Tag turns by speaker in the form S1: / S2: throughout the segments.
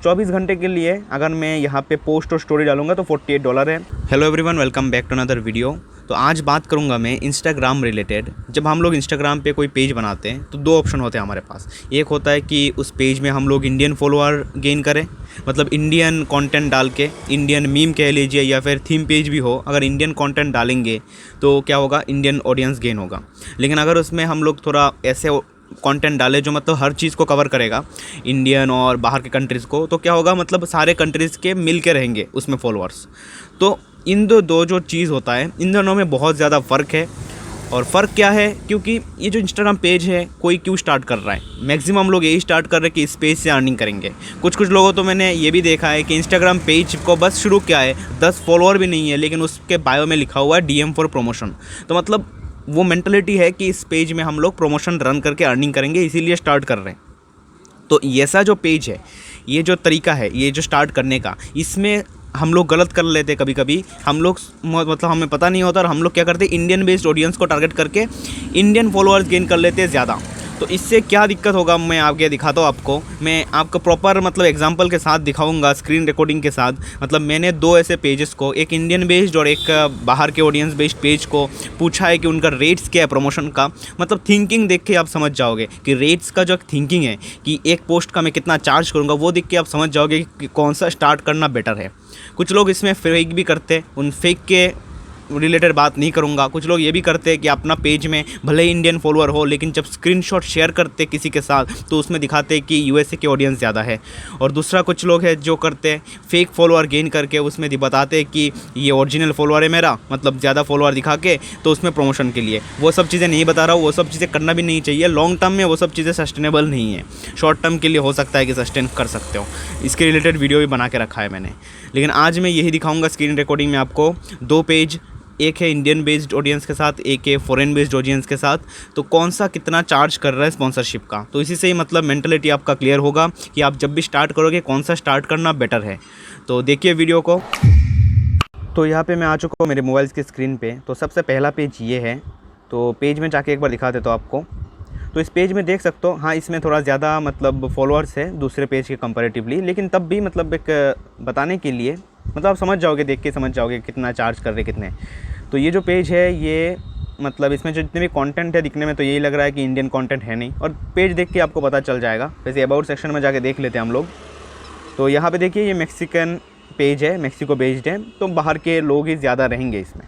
S1: 24 घंटे के लिए अगर मैं यहाँ पे पोस्ट और स्टोरी डालूंगा तो $48 है। Hello everyone, welcome back to another video. तो आज बात करूँगा मैं इंस्टाग्राम रिलेटेड। जब हम लोग इंस्टाग्राम पे कोई पेज बनाते हैं तो दो ऑप्शन होते हैं हमारे पास। एक होता है कि उस पेज में हम लोग इंडियन फॉलोअर गेन करें, मतलब इंडियन कंटेंट डाल के, इंडियन मीम कह लीजिए या फिर थीम पेज भी हो, अगर इंडियन कंटेंट डालेंगे तो क्या होगा, इंडियन ऑडियंस गेन होगा। लेकिन अगर उसमें हम लोग थोड़ा ऐसे कंटेंट डाले जो मतलब हर चीज़ को कवर करेगा, इंडियन और बाहर के कंट्रीज़ को, तो क्या होगा, मतलब सारे कंट्रीज़ के मिल के रहेंगे उसमें फॉलोअर्स। तो इन दो जो चीज़ होता है, इन दोनों में बहुत ज़्यादा फ़र्क है। और फ़र्क क्या है, क्योंकि ये जो इंस्टाग्राम पेज है कोई क्यों स्टार्ट कर रहा है, मैक्सिमम लोग यही स्टार्ट कर रहे हैं कि इस पेज से अर्निंग करेंगे। कुछ लोगों तो मैंने ये भी देखा है कि इंस्टाग्राम पेज को बस शुरू किया है, 10 फॉलोअर भी नहीं है, लेकिन उसके बायो में लिखा हुआ है DM फॉर प्रमोशन। तो मतलब वो मेंटलिटी है कि इस पेज में हम लोग प्रमोशन रन करके अर्निंग करेंगे, इसीलिए स्टार्ट कर रहे हैं। तो ऐसा जो पेज है, ये जो तरीका है, ये जो स्टार्ट करने का, इसमें हम लोग गलत कर लेते हैं। कभी कभी हम लोग मतलब हमें पता नहीं होता और हम लोग क्या करते हैं, इंडियन बेस्ड ऑडियंस को टारगेट करके इंडियन फॉलोअर्स गेन कर लेते हैं ज़्यादा। तो इससे क्या दिक्कत होगा मैं आगे दिखाता हूँ आपको। मैं आपको प्रॉपर मतलब एग्जांपल के साथ दिखाऊंगा, स्क्रीन रिकॉर्डिंग के साथ। मतलब मैंने दो ऐसे पेजेस को, एक इंडियन बेस्ड और एक बाहर के ऑडियंस बेस्ड पेज को पूछा है कि उनका रेट्स क्या है प्रमोशन का। मतलब थिंकिंग देख के आप समझ जाओगे कि रेट्स का जो थिंकिंग है कि एक पोस्ट का मैं कितना चार्ज करूँगा, वो देख के आप समझ जाओगे कि कौन सा स्टार्ट करना बेटर है। कुछ लोग इसमें फेक भी करते हैं, उन फेक के रिलेटेड बात नहीं करूँगा। कुछ लोग ये भी करते हैं कि अपना पेज में भले ही इंडियन फॉलोअर हो, लेकिन जब स्क्रीनशॉट शेयर करते किसी के साथ तो उसमें दिखाते हैं कि USA के ऑडियंस ज़्यादा है। और दूसरा कुछ लोग हैं जो करते हैं फेक फॉलोअर गेन करके उसमें बताते हैं कि ये ओरिजिनल फॉलोअर है मेरा, मतलब ज़्यादा फॉलोअर दिखा के, तो उसमें प्रमोशन के लिए। वो सब चीज़ें नहीं बता रहा हूँ, वो सब चीज़ें करना भी नहीं चाहिए। लॉन्ग टर्म में वो सब चीज़ें सस्टेनेबल नहीं है। शॉर्ट टर्म के लिए हो सकता है कि सस्टेन कर सकते हो, इसके रिलेटेड वीडियो भी बना के रखा है मैंने। लेकिन आज मैं यही दिखाऊँगा स्क्रीन रिकॉर्डिंग में आपको। दो पेज, एक है इंडियन बेस्ड ऑडियंस के साथ, एक है फॉरेन बेस्ड ऑडियंस के साथ। तो कौन सा कितना चार्ज कर रहा है स्पॉन्सरशिप का, तो इसी से ही मतलब मेंटलिटी आपका क्लियर होगा कि आप जब भी स्टार्ट करोगे कौन सा स्टार्ट करना बेटर है। तो देखिए वीडियो को। तो यहाँ पे मैं आ चुका हूँ मेरे मोबाइल की स्क्रीन पे। तो सबसे पहला पेज ये है। तो पेज में जाके एक बार दिखा देता हूँ आपको। तो इस पेज में देख सकते हो, हाँ इसमें थोड़ा ज़्यादा मतलब फॉलोअर्स है दूसरे पेज के कंपैरेटिवली, लेकिन तब भी मतलब एक बताने के लिए, मतलब आप समझ जाओगे, देख के समझ जाओगे कितना चार्ज कर रहे कितने। तो ये जो पेज है, ये मतलब इसमें जो जितने भी कंटेंट है, दिखने में तो यही लग रहा है कि इंडियन कंटेंट है नहीं, और पेज देख के आपको पता चल जाएगा। वैसे अबाउट सेक्शन में जाके देख लेते हैं हम लोग। तो यहाँ पे देखिए, ये मैक्सिकन पेज है, मैक्सिको बेस्ड है, तो बाहर के लोग ही ज़्यादा रहेंगे इसमें।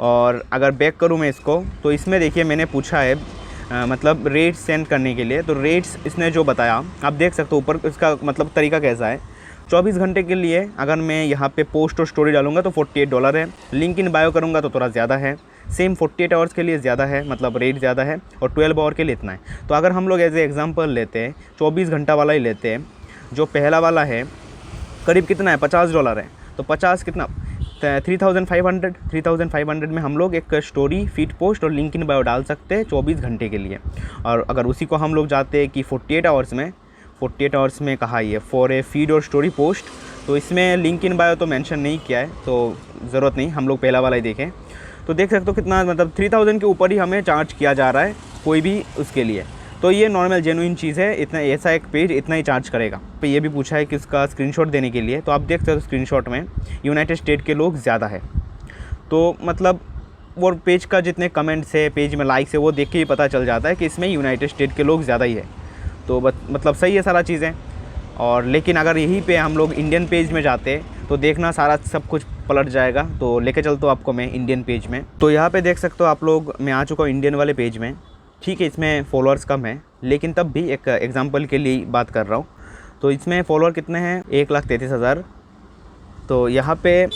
S1: और अगर बैक करूँ मैं इसको, तो इसमें देखिए मैंने पूछा है मतलब रेट्स सेंड करने के लिए। तो रेट्स इसने जो बताया आप देख सकते हो ऊपर, इसका मतलब तरीका कैसा है। 24 घंटे के लिए अगर मैं यहाँ पे पोस्ट और स्टोरी डालूंगा तो $48 है। लिंक इन बायो करूँगा तो थोड़ा ज़्यादा है। सेम 48 आवर्स के लिए ज़्यादा है, मतलब रेट ज़्यादा है, और 12 आवर के लिए इतना है। तो अगर हम लोग एज ए एग्जांपल लेते हैं, 24 घंटा वाला ही लेते हैं, जो पहला वाला है करीब कितना है, $50 है। तो 50 कितना, 3500 में हम लोग एक स्टोरी, फीड पोस्ट और लिंक इन बायो डाल सकते हैं 24 घंटे के लिए। और अगर उसी को हम लोग जाते हैं कि 48 आवर्स में कहा ये फॉर ए फीड और स्टोरी पोस्ट, तो इसमें लिंक इन बायो तो मेंशन नहीं किया है, तो ज़रूरत नहीं, हम लोग पहला वाला ही देखें। तो देख सकते हो कितना, मतलब 3000 के ऊपर ही हमें चार्ज किया जा रहा है कोई भी उसके लिए। तो ये नॉर्मल जेन्युइन चीज़ है, इतना ऐसा एक पेज इतना ही चार्ज करेगा। तो ये भी पूछा है कि उसका स्क्रीनशॉट देने के लिए, तो आप देख सकते हो स्क्रीनशॉट में यूनाइटेड स्टेट के लोग ज़्यादा है। तो मतलब वो पेज का जितने कमेंट्स है, पेज में लाइक्स है, वो देख के ही पता चल जाता है कि इसमें यूनाइटेड स्टेट के लोग ज़्यादा ही है। तो मतलब सही है सारा चीज़ें। और लेकिन अगर यहीं पे हम लोग इंडियन पेज में जाते तो देखना सारा सब कुछ पलट जाएगा। तो लेके चलता हूँ आपको मैं इंडियन पेज में। तो यहाँ पे देख सकते हो आप लोग, मैं आ चुका हूँ इंडियन वाले पेज में। ठीक है, इसमें फॉलोअर्स कम है, लेकिन तब भी एक एग्जांपल के लिए बात कर रहा हूँ। तो इसमें फॉलोअर कितने हैं, 1,33,000। तो यहाँ पे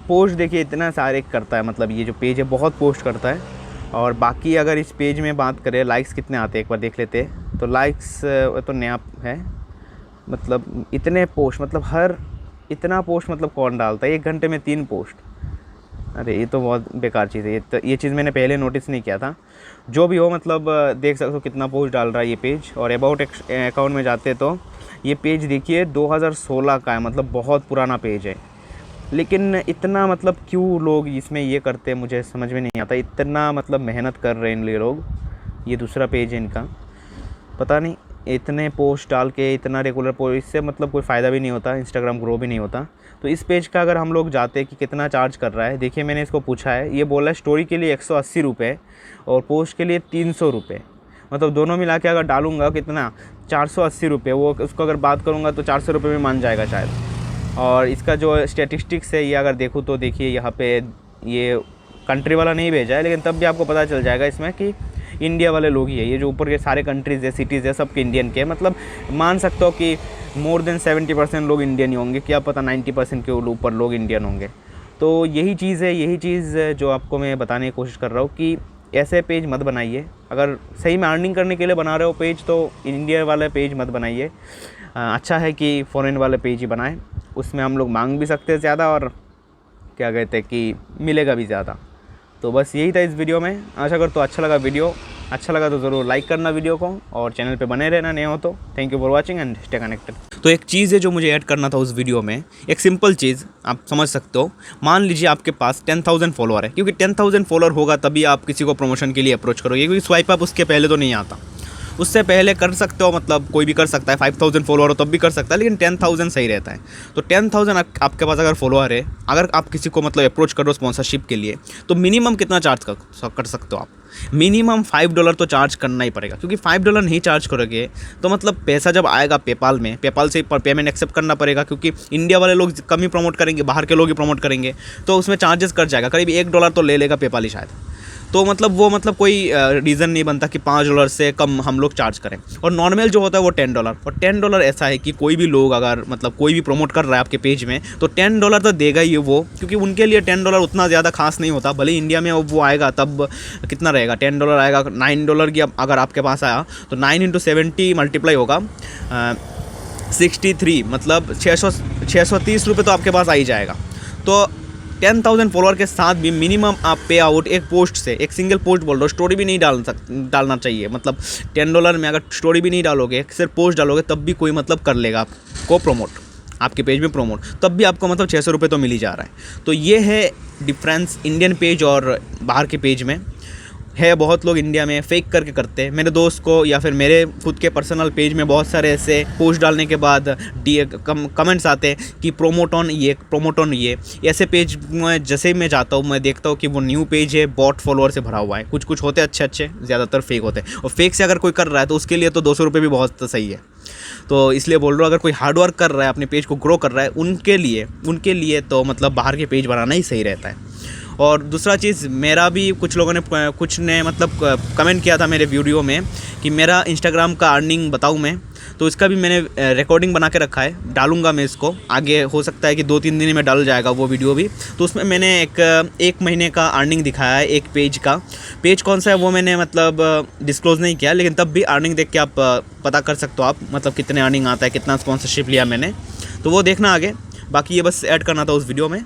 S1: पोस्ट देखिए इतना सारे करता है, मतलब ये जो पेज है बहुत पोस्ट करता है। और बाकी अगर इस पेज में बात करें लाइक्स कितने आते हैं एक बार देख लेते हैं। तो लाइक्स तो नया है, मतलब इतने पोस्ट, मतलब हर इतना पोस्ट मतलब कौन डालता है 1 घंटे में 3 पोस्ट। अरे ये तो बहुत बेकार चीज़ है, ये चीज़ मैंने पहले नोटिस नहीं किया था। जो भी हो, मतलब देख सकते हो कितना पोस्ट डाल रहा है ये पेज। और अबाउट अकाउंट में जाते तो ये पेज देखिए 2016 का है, मतलब बहुत पुराना पेज है। लेकिन इतना मतलब क्यों लोग इसमें ये करते हैं मुझे समझ में नहीं आता। इतना मतलब मेहनत कर रहे हैं इन लोग। ये दूसरा पेज है इनका, पता नहीं इतने पोस्ट डाल के इतना रेगुलर पोस्ट, इससे मतलब कोई फ़ायदा भी नहीं होता, इंस्टाग्राम ग्रो भी नहीं होता। तो इस पेज का अगर हम लोग जाते कि कितना चार्ज कर रहा है, देखिए मैंने इसको पूछा है, ये बोला है स्टोरी के लिए 180 रुपये और पोस्ट के लिए 300 रुपये, मतलब दोनों मिला के अगर डालूँगा कितना 480 रुपये, वो उसको अगर बात करूँगा तो 400 रुपये में मान जाएगा शायद। और इसका जो स्टैटिस्टिक्स है ये अगर देखूँ तो देखिए यहाँ पे ये कंट्री वाला नहीं भेजा है, लेकिन तब भी आपको पता चल जाएगा इसमें कि इंडिया वाले लोग ही है। ये जो ऊपर के सारे कंट्रीज़ है, सिटीज़ है, सब के इंडियन के, मतलब मान सकते हो कि मोर देन 70% लोग इंडियन ही होंगे, क्या पता 90% के ऊपर लोग इंडियन होंगे। तो यही चीज़ है, यही चीज़ जो आपको मैं बताने की कोशिश कर रहा हूँ कि ऐसे पेज मत बनाइए। अगर सही में अर्निंग करने के लिए बना रहे हो पेज तो इंडिया वाले पेज मत बनाइए। अच्छा है कि फ़ॉरेन वाले पेज ही बनाएं, उसमें हम लोग मांग भी सकते हैं ज़्यादा और क्या कहते हैं कि मिलेगा भी ज़्यादा। तो बस यही था इस वीडियो में। आशा करता हूँ अच्छा लगा वीडियो, अच्छा लगा तो ज़रूर लाइक करना वीडियो को और चैनल पे बने रहना नए हो तो। Thank you for watching and stay connected. तो एक चीज़ है जो मुझे ऐड करना था उस वीडियो में, एक सिंपल चीज़ आप समझ सकते हो। मान लीजिए आपके पास 10,000 फॉलोअर है, क्योंकि 10,000 फॉलोअर होगा तभी आप किसी को प्रमोशन के लिए अप्रोच करोगे, क्योंकि स्वाइप अप उसके पहले तो नहीं आता। उससे पहले कर सकते हो, मतलब कोई भी कर सकता है, 5,000 फॉलोअर हो तब भी कर सकता है, लेकिन 10,000 सही रहता है। तो 10,000 आपके पास अगर फॉलोअर है, अगर आप किसी को मतलब अप्रोच करो स्पॉन्सरशिप के लिए, तो मिनिमम कितना चार्ज कर सकते हो आप? मिनिमम $5 तो चार्ज करना ही पड़ेगा, क्योंकि $5 नहीं चार्ज करोगे तो मतलब पैसा जब आएगा पेपाल में, पेपाल से पेमेंट एक्सेप्ट करना पड़ेगा, क्योंकि इंडिया वाले लोग कम ही प्रमोट करेंगे, बाहर के लोग ही प्रमोट करेंगे, तो उसमें चार्जेस कट जाएगा, करीब $1 तो ले लेगा पेपाल ही शायद। तो मतलब वो मतलब कोई रीज़न नहीं बनता कि $5 से कम हम लोग चार्ज करें। और नॉर्मल जो होता है वो $10, और $10 ऐसा है कि कोई भी लोग अगर मतलब कोई भी प्रमोट कर रहा है आपके पेज में तो $10 तो देगा ही वो, क्योंकि उनके लिए $10 उतना ज़्यादा खास नहीं होता। भले इंडिया में वो आएगा तब कितना रहेगा, $10 आएगा, $9 की अगर आपके पास आया तो 9 × 70 मल्टीप्लाई होगा 63, मतलब 630 रुपये तो आपके पास आ ही जाएगा। तो 10,000 फॉलोअर के साथ भी मिनिमम आप पे आउट एक पोस्ट से, एक सिंगल पोस्ट बोल रहा हूँ, स्टोरी भी नहीं डालना चाहिए। मतलब $10 में अगर स्टोरी भी नहीं डालोगे, सिर्फ पोस्ट डालोगे, तब भी कोई मतलब कर लेगा आपको प्रमोट, आपके पेज में प्रमोट, तब भी आपको मतलब 600 रुपये तो मिल ही जा रहा है। तो ये है डिफरेंस इंडियन पेज और बाहर के पेज में है। बहुत लोग इंडिया में फेक करके करते हैं। मेरे दोस्त को या फिर मेरे खुद के पर्सनल पेज में बहुत सारे ऐसे पोस्ट डालने के बाद कमेंट्स आते हैं कि प्रोमोट ऑन ये ऐसे पेज में जैसे ही मैं जाता हूँ मैं देखता हूँ कि वो न्यू पेज है, बॉट फॉलोअर से भरा हुआ है। कुछ होते हैं अच्छे, ज़्यादातर फेक होते हैं। और फेक से अगर कोई कर रहा है तो उसके लिए तो 200 रुपये भी बहुत सही है। तो इसलिए बोल रहा हूँ, अगर कोई हार्डवर्क कर रहा है, अपने पेज को ग्रो कर रहा है, उनके लिए तो मतलब बाहर के पेज बनाना ही सही रहता है। और दूसरा चीज़, मेरा भी कुछ ने मतलब कमेंट किया था मेरे वीडियो में कि मेरा इंस्टाग्राम का अर्निंग बताऊं मैं, तो इसका भी मैंने रिकॉर्डिंग बना के रखा है, डालूंगा मैं इसको आगे। हो सकता है कि 2-3 दिन में डाल जाएगा वो वीडियो भी। तो उसमें मैंने एक महीने का अर्निंग दिखाया है, एक पेज का। पेज कौन सा है वो मैंने मतलब डिस्क्लोज़ नहीं किया, लेकिन तब भी अर्निंग देख के आप पता कर सकते हो आप, मतलब कितने अर्निंग आता है, कितना स्पॉन्सरशिप लिया मैंने, तो वो देखना आगे। बाकी ये बस ऐड करना था उस वीडियो में।